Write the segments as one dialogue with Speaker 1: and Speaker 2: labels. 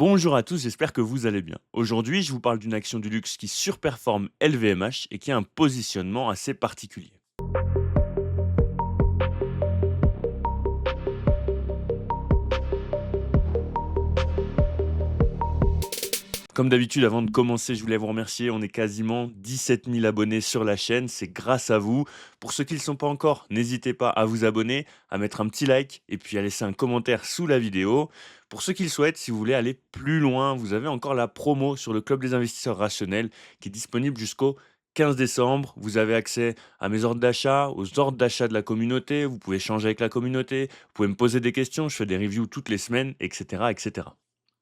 Speaker 1: Bonjour à tous, j'espère que vous allez bien. Aujourd'hui, je vous parle d'une action du luxe qui surperforme LVMH et qui a un positionnement assez particulier. Comme d'habitude, avant de commencer, je voulais vous remercier. On est quasiment 17 000 abonnés sur la chaîne. C'est grâce à vous. Pour ceux qui ne le sont pas encore, n'hésitez pas à vous abonner, à mettre un petit like et puis à laisser un commentaire sous la vidéo. Pour ceux qui le souhaitent, si vous voulez aller plus loin, vous avez encore la promo sur le Club des investisseurs rationnels qui est disponible jusqu'au 15 décembre. Vous avez accès à mes ordres d'achat, aux ordres d'achat de la communauté. Vous pouvez échanger avec la communauté. Vous pouvez me poser des questions. Je fais des reviews toutes les semaines, etc., etc.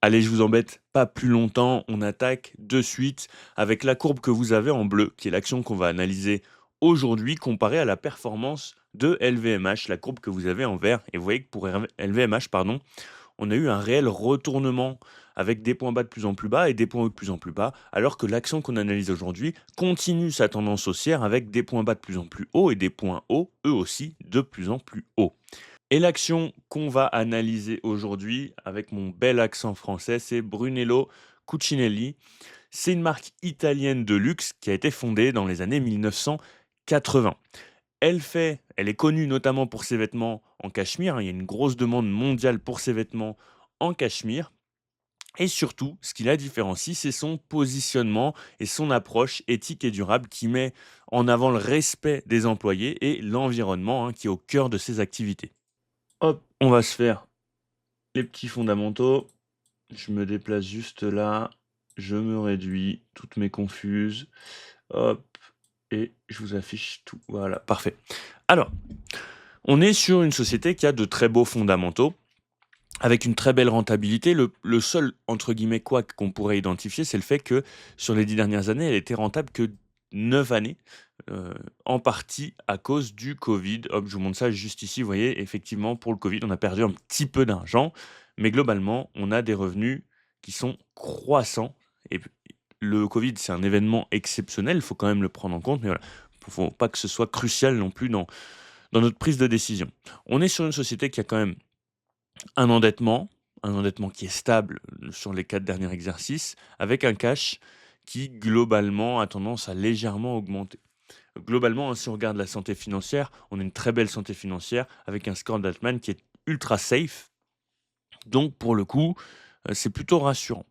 Speaker 1: Allez, je vous embête pas plus longtemps, on attaque de suite avec la courbe que vous avez en bleu, qui est l'action qu'on va analyser aujourd'hui comparée à la performance de LVMH, la courbe que vous avez en vert. Et vous voyez que pour LVMH, pardon, on a eu un réel retournement avec des points bas de plus en plus bas et des points hauts de plus en plus bas, alors que l'action qu'on analyse aujourd'hui continue sa tendance haussière avec des points bas de plus en plus hauts et des points hauts, eux aussi, de plus en plus hauts. Et l'action qu'on va analyser aujourd'hui avec mon bel accent français, c'est Brunello Cucinelli. C'est une marque italienne de luxe qui a été fondée dans les années 1980. Elle est connue notamment pour ses vêtements en cachemire, hein. Il y a une grosse demande mondiale pour ses vêtements en cachemire. Et surtout, ce qui la différencie, c'est son positionnement et son approche éthique et durable qui met en avant le respect des employés et l'environnement, hein, qui est au cœur de ses activités. Hop, on va se faire les petits fondamentaux. Je me déplace juste là, je me réduis toutes mes confuses. Hop, et je vous affiche tout. Voilà, parfait. Alors, on est sur une société qui a de très beaux fondamentaux, avec une très belle rentabilité. Le seul, entre guillemets, couac qu'on pourrait identifier, c'est le fait que sur les 10 dernières années, elle était rentable que 9 années, en partie à cause du Covid. Hop, je vous montre ça juste ici. Vous voyez, effectivement, pour le Covid, on a perdu un petit peu d'argent, mais globalement, on a des revenus qui sont croissants. Et le Covid, c'est un événement exceptionnel, il faut quand même le prendre en compte, mais voilà, il ne faut pas que ce soit crucial non plus dans notre prise de décision. On est sur une société qui a quand même un endettement, un endettement qui est stable sur les 4 derniers exercices, avec un cash qui globalement a tendance à légèrement augmenter. Globalement, hein, si on regarde la santé financière, on a une très belle santé financière avec un score d'Altman qui est ultra safe. Donc pour le coup, c'est plutôt rassurant.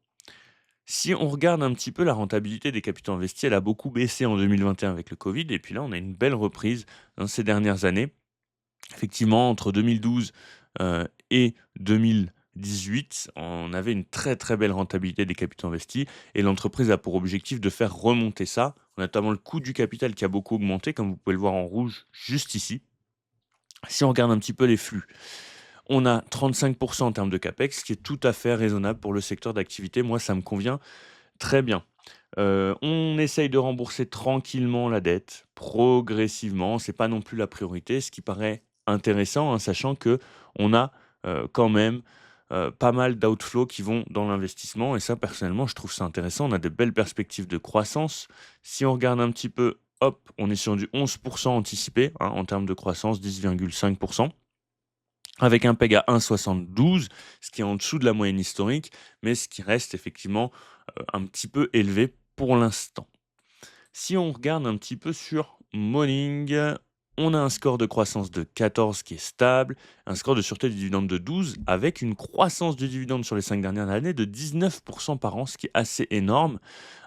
Speaker 1: Si on regarde un petit peu la rentabilité des capitaux investis, elle a beaucoup baissé en 2021 avec le Covid et puis là, on a une belle reprise dans ces dernières années. Effectivement, entre 2012, et 2018, on avait une très, très belle rentabilité des capitaux investis et l'entreprise a pour objectif de faire remonter ça. On a notamment le coût du capital qui a beaucoup augmenté, comme vous pouvez le voir en rouge juste ici. Si on regarde un petit peu les flux, on a 35 en termes de CAPEX, ce qui est tout à fait raisonnable pour le secteur d'activité. Moi, ça me convient très bien. On essaye de rembourser tranquillement la dette, progressivement. C'est pas non plus la priorité, ce qui paraît intéressant, hein, sachant que on a, quand même, pas mal d'outflows qui vont dans l'investissement et ça, personnellement, je trouve ça intéressant. On a de belles perspectives de croissance. Si on regarde un petit peu, hop, on est sur du 11 anticipé, hein, en termes de croissance, 10,5 avec un PEG à 1,72, ce qui est en dessous de la moyenne historique, mais ce qui reste effectivement, un petit peu élevé pour l'instant. Si on regarde un petit peu sur Morning, on a un score de croissance de 14 qui est stable, un score de sûreté du dividende de 12 avec une croissance du dividende sur les 5 dernières années de 19 par an, ce qui est assez énorme,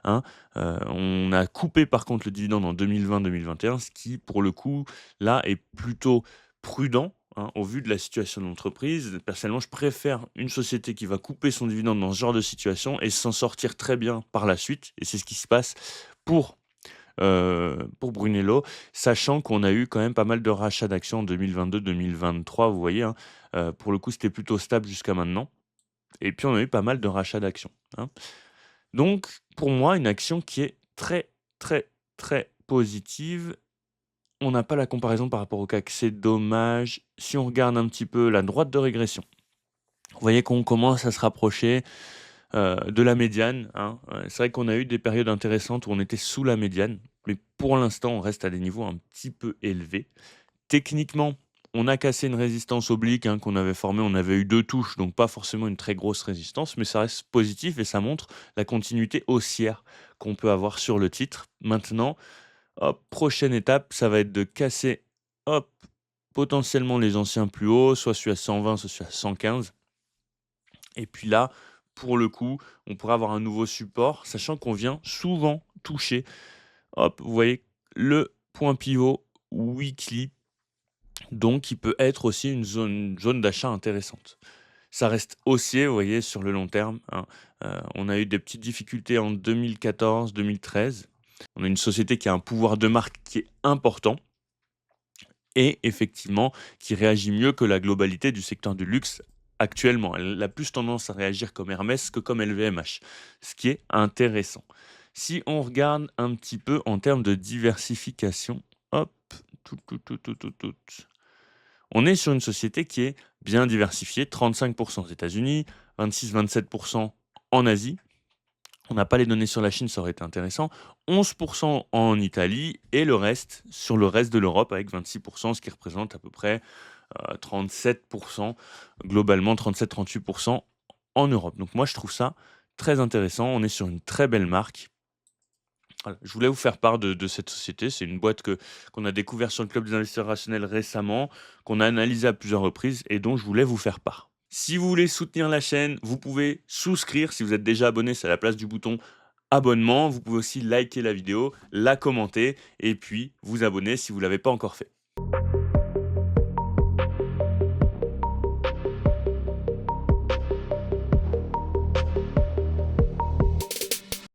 Speaker 1: hein. On a coupé par contre le dividende en 2020-2021, ce qui pour le coup, là, est plutôt prudent, hein, au vu de la situation de l'entreprise. Personnellement, je préfère une société qui va couper son dividende dans ce genre de situation et s'en sortir très bien par la suite et c'est ce qui se passe pour pour Brunello, sachant qu'on a eu quand même pas mal de rachats d'actions en 2022-2023, vous voyez, hein. Pour le coup, c'était plutôt stable jusqu'à maintenant et puis on a eu pas mal de rachats d'actions, hein. Donc pour moi, une action qui est très, très, très positive. On n'a pas la comparaison par rapport au CAC, c'est dommage. Si on regarde un petit peu la droite de régression, vous voyez qu'on commence à se rapprocher de la médiane, hein. C'est vrai qu'on a eu des périodes intéressantes où on était sous la médiane, mais pour l'instant, on reste à des niveaux un petit peu élevés. Techniquement, On a cassé une résistance oblique qu'on avait formée, on avait eu 2 touches, donc pas forcément une très grosse résistance, mais ça reste positif et ça montre la continuité haussière qu'on peut avoir sur le titre. Maintenant, hop, prochaine étape, ça va être de casser, hop, potentiellement les anciens plus hauts, soit celui à 120, soit celui à 115. Et puis là, pour le coup, on pourrait avoir un nouveau support, sachant qu'on vient souvent toucher, hop, vous voyez, le point pivot weekly, donc il peut être aussi une zone d'achat intéressante. Ça reste haussier, vous voyez, sur le long terme, hein. On a eu des petites difficultés en 2014-2013. On a une société qui a un pouvoir de marque qui est important et effectivement qui réagit mieux que la globalité du secteur du luxe actuellement. Elle a plus tendance à réagir comme Hermès que comme LVMH, ce qui est intéressant. Si on regarde un petit peu en termes de diversification, hop, tout. On est sur une société qui est bien diversifiée, 35% aux États-Unis, 26-27% en Asie. On n'a pas les données sur la Chine, ça aurait été intéressant. 11% en Italie et le reste sur le reste de l'Europe avec 26%, ce qui représente à peu près 37%, globalement 37-38% en Europe. Donc moi je trouve ça très intéressant. On est sur une très belle marque. Voilà, je voulais vous faire part de cette société. C'est une boîte qu'on a découvert sur le Club des investisseurs rationnels récemment, qu'on a analysé à plusieurs reprises et dont je voulais vous faire part. Si vous voulez soutenir la chaîne, vous pouvez souscrire. Si vous êtes déjà abonné, c'est à la place du bouton abonnement. Vous pouvez aussi liker la vidéo, la commenter et puis vous abonner si vous ne l'avez pas encore fait.